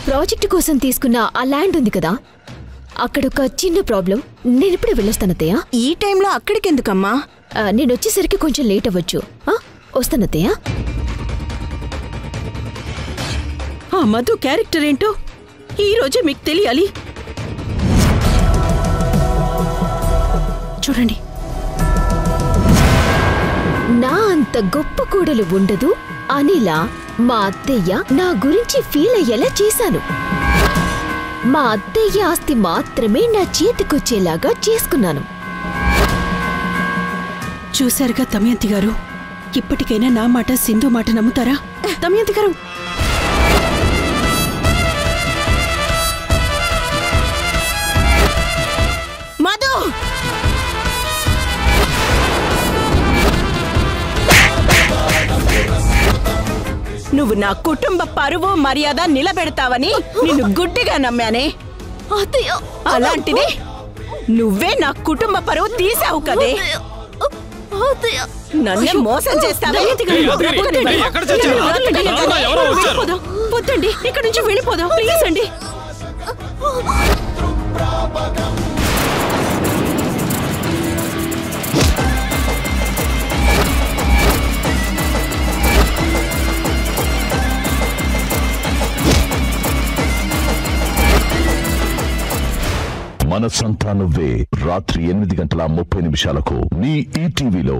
Project కోసం తీసుకున్న ఆ ల్యాండ్ ఉంది కదా, అక్కడొక చిన్న ప్రాబ్లం. నేను ఇప్పుడే వెళ్ళొస్తానత్తయ్య. ఈ టైంలో అక్కడికెందుకమ్మా? నేను వచ్చేసరికి కొంచెం లేట్ అవ్వచ్చు. వస్తానత్తయ్య. ఆ మధు క్యారెక్టర్ ఏంటో ఈ రోజే మీకు తెలియాలి. చూడండి, నా అంత గొప్ప కూడలు ఉండదు అనిలా మా అత్తయ్య నా గురించి ఫీల్ అయ్యేలా చేశాను. మా అత్తయ్య ఆస్తి మాత్రమే నా చేతికొచ్చేలాగా చేసుకున్నాను. చూశారుగా దమయంతి గారు, ఇప్పటికైనా నా మాట సింధు మాట నమ్ముతారా? దమయంతి గారు, మధు, నువ్వు నా కుటుంబ పరువు మర్యాద నిలబెడతావని నిన్ను గుడ్డిగా నమ్మానే. అలాంటిది నువ్వే నా కుటుంబ పరువు తీసావు కదే. నన్నే మోసం చేస్తావే. వద్దండి, ఇక్కడ నుంచి వెళ్ళిపోదాం ప్లీజ్ అండి. మనసంతా నువ్వే రాత్రి 8:30 నీ ఈటీవీలో.